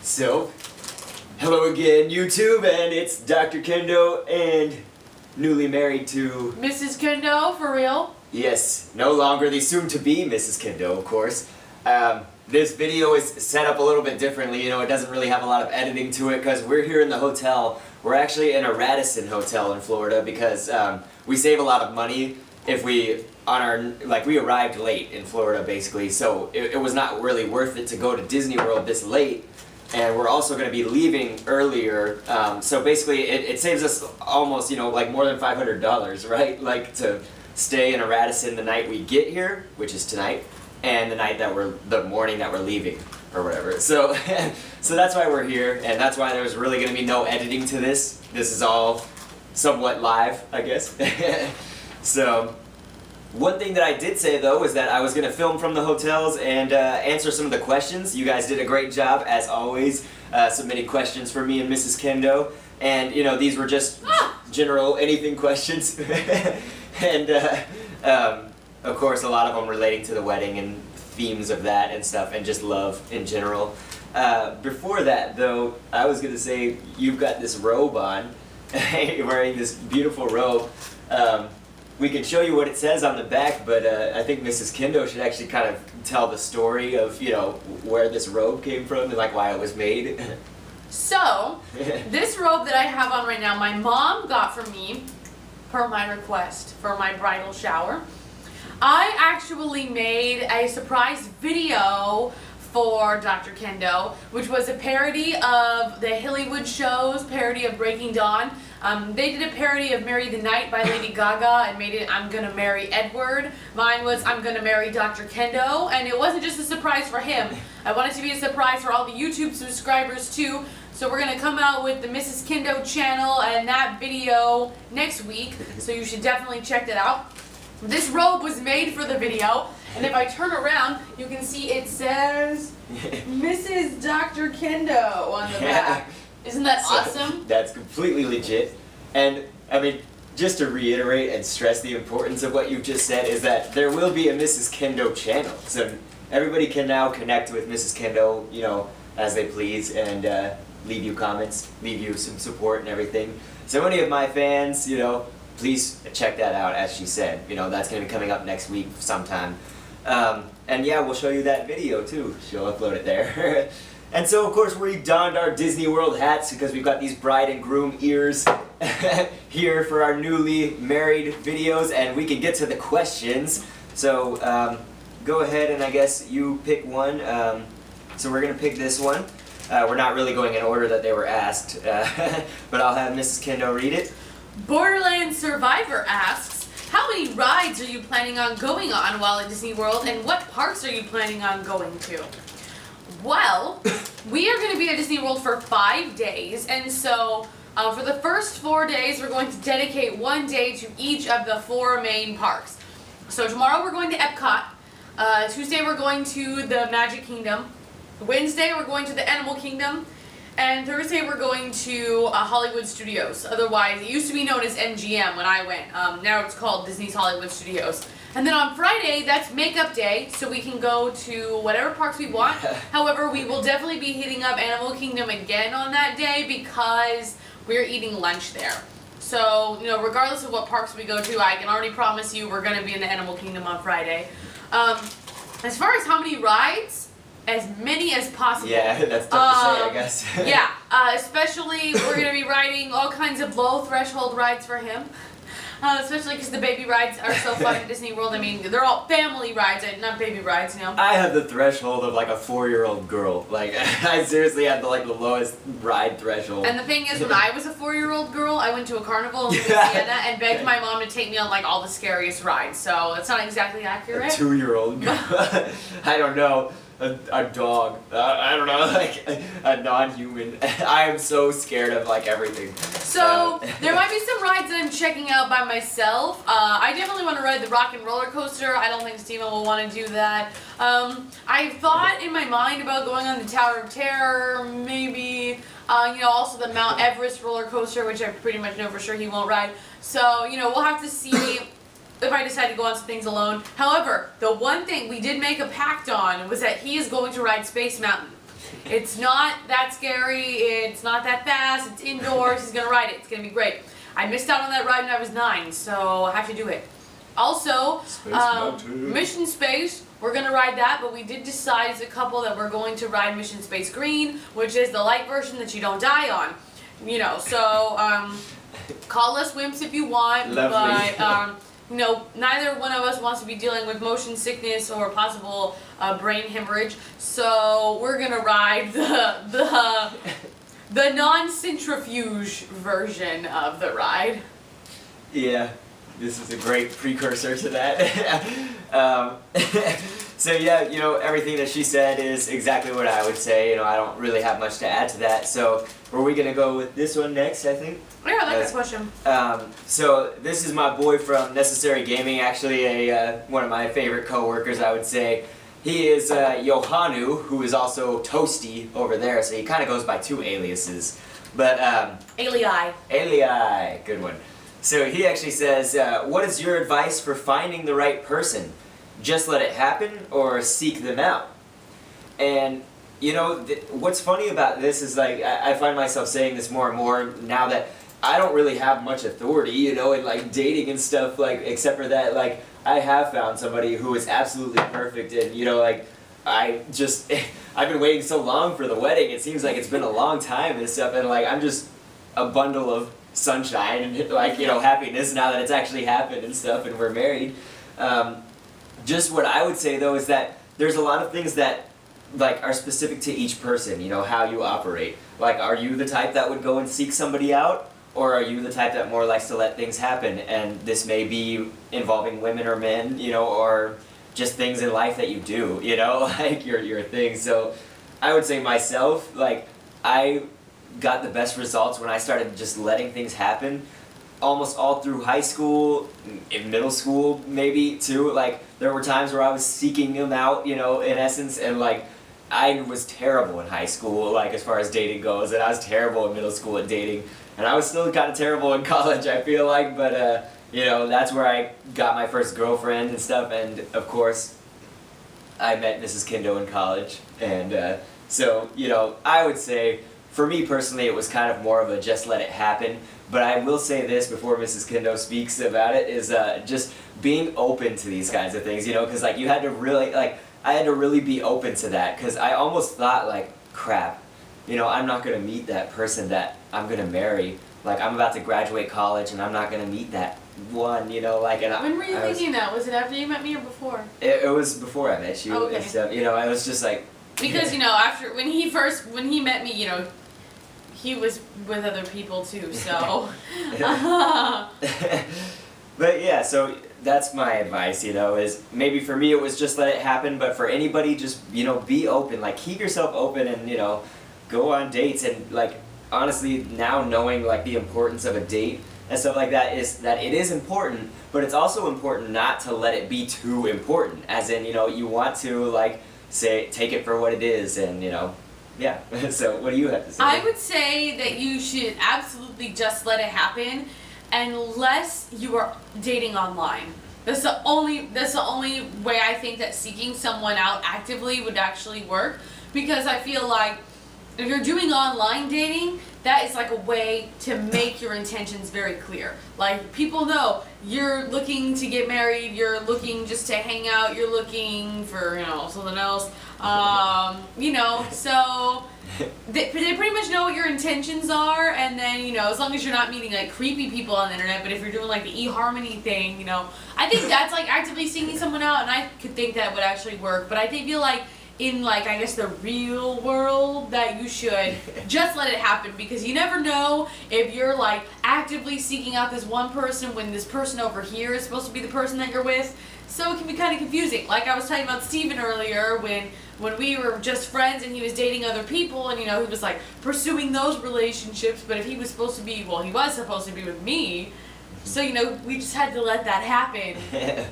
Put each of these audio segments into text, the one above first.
So, hello again YouTube, and it's Dr. Kendo and newly married to... Mrs.Kendo, for real? Yes, no longer the soon-to-be Mrs. Kendo, of course. This video is set up a little bit differently, you know, it doesn't really have a lot of editing to it because we're here in the hotel. We're actually in a Radisson hotel in Florida because we save a lot of money if we, we arrived late in Florida basically, so it was not really worth it to go to Disney World this late. And we're also going to be leaving earlier, so basically it saves us almost, you know, like more than $500, right? Like to stay in a Radisson the night we get here, which is tonight, and the morning that we're leaving, or whatever. So, so that's why we're here, and that's why there's really going to be no editing to this. This is all somewhat live, I guess. So, one thing that I did say though is that I was going to film from the hotels and answer some of the questions. You guys did a great job, as always, submitting questions for me and Mrs. Kendo. And, you know, these were just general anything questions. And, of course, a lot of them relating to the wedding and themes of that and stuff, and just love in general. Before that, though, I was going to say, you've got this robe on. You're wearing this beautiful robe. We can show you what it says on the back, but I think Mrs. Kendo should actually kind of tell the story of, you know, where this robe came from and like why it was made. So, this robe that I have on right now, my mom got for me, per my request, for my bridal shower. I actually made a surprise video for Dr. Kendo, which was a parody of the Hollywood shows, parody of Breaking Dawn. They did a parody of Marry the Night by Lady Gaga and made it I'm Gonna Marry Edward. Mine was I'm Gonna Marry Dr. Kendo, and it wasn't just a surprise for him. I want it to be a surprise for all the YouTube subscribers too. So we're gonna come out with the Mrs. Kendo channel and that video next week, so you should definitely check that out. This robe was made for the video, and if I turn around, you can see it says Mrs. Dr. Kendo on the back. Isn't that awesome? That's completely legit. And, I mean, just to reiterate and stress the importance of what you've just said is that there will be a Mrs. Kendo channel. So everybody can now connect with Mrs. Kendo, you know, as they please, and leave you comments, leave you some support and everything. So any of my fans, you know, please check that out, as she said. You know, that's going to be coming up next week sometime. And yeah, we'll show you that video too. She'll upload it there. And so, of course, we donned our Disney World hats because we've got these bride and groom ears here for our newly married videos, and we can get to the questions. So, go ahead and I guess you pick one. So we're going to pick this one. We're not really going in order that they were asked, but I'll have Mrs. Kendo read it. Borderlands Survivor asks, how many rides are you planning on going on while at Disney World, and what parks are you planning on going to? Well, we are going to be at Disney World for 5 days, and so for the first 4 days we're going to dedicate 1 day to each of the 4 main parks. So tomorrow we're going to Epcot, Tuesday we're going to the Magic Kingdom, Wednesday we're going to the Animal Kingdom, and Thursday we're going to Hollywood Studios. Otherwise, it used to be known as MGM when I went. Now it's called Disney's Hollywood Studios. And then on Friday, that's makeup day, so we can go to whatever parks we want. However, we will definitely be hitting up Animal Kingdom again on that day because we're eating lunch there. So, you know, regardless of what parks we go to, I can already promise you we're going to be in the Animal Kingdom on Friday. As far as how many rides, as many as possible. Yeah, that's tough to say, I guess. Yeah, especially we're going to be riding all kinds of low threshold rides for him. Especially because the baby rides are so fun at Disney World. I mean, they're all family rides, not baby rides, you know. I have the threshold of like a 4-year-old girl. Like, I seriously have the lowest ride threshold. And the thing is, when I was a 4-year-old girl, I went to a carnival in Louisiana and begged my mom to take me on like all the scariest rides. So it's not exactly accurate. A 2-year-old girl. I don't know. A dog. I don't know, like a non-human. I am so scared of like everything. So there might be some rides that I'm checking out by myself. I definitely want to ride the rock and roller coaster. I don't think Steven will want to do that. I thought in my mind about going on the Tower of Terror, maybe. You know, also the Mount Everest roller coaster, which I pretty much know for sure he won't ride. So, you know, we'll have to see if I decide to go on some things alone. However, the one thing we did make a pact on was that he is going to ride Space Mountain. It's not that scary. It's not that fast. It's indoors. He's gonna ride it. It's gonna be great. I missed out on that ride when I was 9, so I have to do it. Also, Mission Space. We're gonna ride that, but we did decide as a couple that we're going to ride Mission Space Green, which is the light version that you don't die on. You know, so call us wimps if you want. Lovely. But you know, neither one of us wants to be dealing with motion sickness or possible brain hemorrhage. So we're gonna ride the non-centrifuge version of the ride. Yeah, this is a great precursor to that. So yeah, you know, everything that she said is exactly what I would say. You know, I don't really have much to add to that. So, were we gonna go with this one next? I think. Yeah, I like this question. So this is my boy from Necessary Gaming. Actually, one of my favorite coworkers, I would say. He is Johanu, who is also Toasty over there. So he kind of goes by 2 aliases. But Alii, good one. So he actually says, what is your advice for finding the right person? Just let it happen or seek them out? And, you know, what's funny about this is, like, I find myself saying this more and more now that I don't really have much authority, you know, in, like, dating and stuff, like, except for that, like, I have found somebody who is absolutely perfect and, you know, like, I've been waiting so long for the wedding, it seems like it's been a long time and stuff, and, like, I'm just a bundle of sunshine and, like, you know, happiness now that it's actually happened and stuff and we're married. Just what I would say, though, is that there's a lot of things that, like, are specific to each person, you know, how you operate. Like, are you the type that would go and seek somebody out? Or are you the type that more likes to let things happen? And this may be involving women or men, you know, or just things in life that you do, you know, like your thing. So I would say myself, like, I got the best results when I started just letting things happen. Almost all through high school, in middle school maybe too. Like, there were times where I was seeking them out, you know, in essence, and, like, I was terrible in high school, like, as far as dating goes, and I was terrible in middle school at dating, and I was still kind of terrible in college, I feel like, but, you know, that's where I got my first girlfriend and stuff, and, of course, I met Mrs.Kendo in college, and, so, you know, I would say, for me personally, it was kind of more of a just let it happen. But I will say this before Mrs.Kendo speaks about it, is just being open to these kinds of things, you know, because, like, you had to really, like, I had to really be open to that, because I almost thought, like, crap, you know, I'm not going to meet that person that I'm going to marry. Like, I'm about to graduate college, and I'm not going to meet that one, you know, like, and when were you thinking that? Was it after you met me or before? It was before I met you. Oh, okay. And stuff, you know, I was just like... Because, you know, after, when he met me, you know, he was with other people too, so. But yeah, so that's my advice, you know, is maybe for me it was just let it happen, but for anybody, just, you know, be open, like, keep yourself open and, you know, go on dates. And, like, honestly, now knowing, like, the importance of a date and stuff like that, is that it is important, but it's also important not to let it be too important, as in, you know, you want to, like, say, take it for what it is, and, you know, yeah. So what do you have to say? I would say that you should absolutely just let it happen, unless you are dating online. That's the only way I think that seeking someone out actively would actually work, because I feel like if you're doing online dating, that is like a way to make your intentions very clear. Like, people know you're looking to get married, you're looking just to hang out, you're looking for, you know, something else. You know, so they pretty much know what your intentions are, and then, you know, as long as you're not meeting, like, creepy people on the internet, but if you're doing, like, the eHarmony thing, you know, I think that's, like, actively seeking someone out, and I could think that would actually work. But I feel like in, like, I guess the real world, that you should just let it happen, because you never know if you're, like, actively seeking out this one person when this person over here is supposed to be the person that you're with. So it can be kind of confusing. Like I was talking about Steven earlier, when we were just friends and he was dating other people, and, you know, he was, like, pursuing those relationships, but if he was supposed to be, well, he was supposed to be with me, so, you know, we just had to let that happen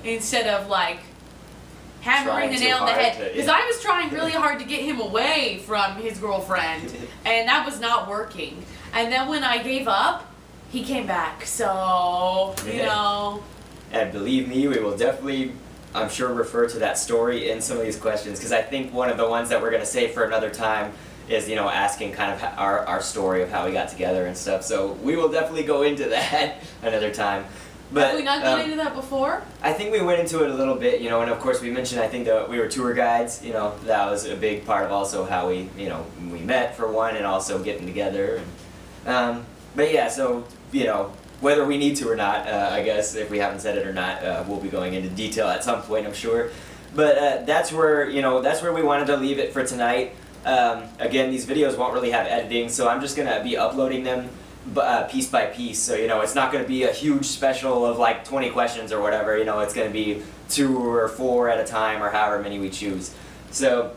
instead of, like, hammering the nail on the head. Because I was trying really hard to get him away from his girlfriend, and that was not working. And then when I gave up, he came back. So, you know. And believe me, we will definitely, I'm sure, refer to that story in some of these questions, because I think one of the ones that we're going to save for another time is, you know, asking kind of our story of how we got together and stuff. So we will definitely go into that another time. But, have we not gone into that before? I think we went into it a little bit, you know, and of course we mentioned, I think that we were tour guides, you know, that was a big part of also how we, you know, we met for one, and also getting together. And, but yeah, so, you know, whether we need to or not, I guess, if we haven't said it or not, we'll be going into detail at some point, I'm sure. But that's where, you know, that's where we wanted to leave it for tonight. Again, these videos won't really have editing, so I'm just going to be uploading them piece by piece, so you know it's not going to be a huge special of like 20 questions or whatever. You know, it's going to be 2 or 4 at a time, or however many we choose. So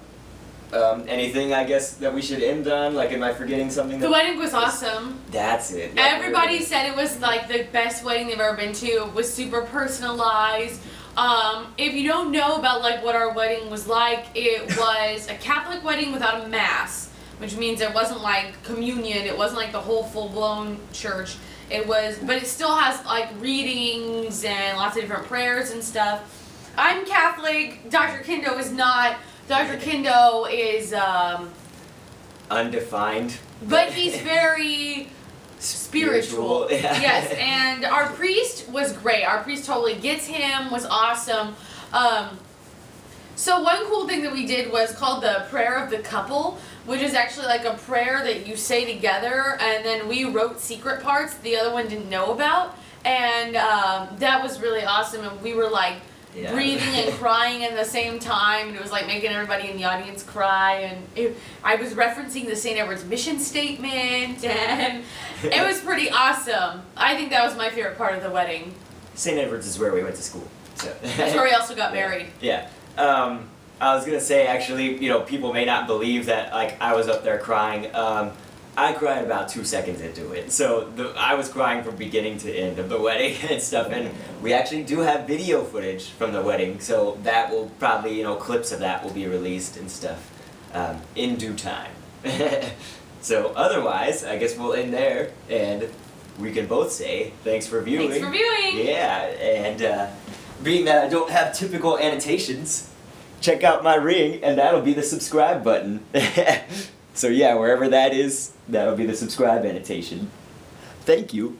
anything I guess that we should end on? Like, am I forgetting something? The wedding was awesome. That's it. Yeah, everybody said it was like the best wedding they've ever been to. It was super personalized. If you don't know about like what our wedding was like, it was a Catholic wedding without a mass. Which means it wasn't like communion, it wasn't like the whole full-blown church. It was, but it still has like readings and lots of different prayers and stuff. I'm Catholic, Dr. Kendo is not. Dr. Kendo is, undefined. but he's very spiritual. Yes, and our priest was great. Our priest totally gets him, was awesome. So one cool thing that we did was called the prayer of the couple, which is actually like a prayer that you say together, and then we wrote secret parts the other one didn't know about, and that was really awesome, and we were like breathing and crying at the same time, and it was like making everybody in the audience cry, and I was referencing the St. Edward's mission statement, and it was pretty awesome. I think that was my favorite part of the wedding. St. Edward's is where we went to school. So. That's where we also got married. Yeah. I was gonna say, actually, you know, people may not believe that, like, I was up there crying. I cried about 2 seconds into it. So I was crying from beginning to end of the wedding and stuff, and we actually do have video footage from the wedding, so that will probably, you know, clips of that will be released and stuff in due time. So otherwise, I guess we'll end there, and we can both say thanks for viewing. Thanks for viewing! Yeah, and being that I don't have typical annotations, check out my ring, and that'll be the subscribe button. So yeah, wherever that is, that'll be the subscribe annotation. Thank you.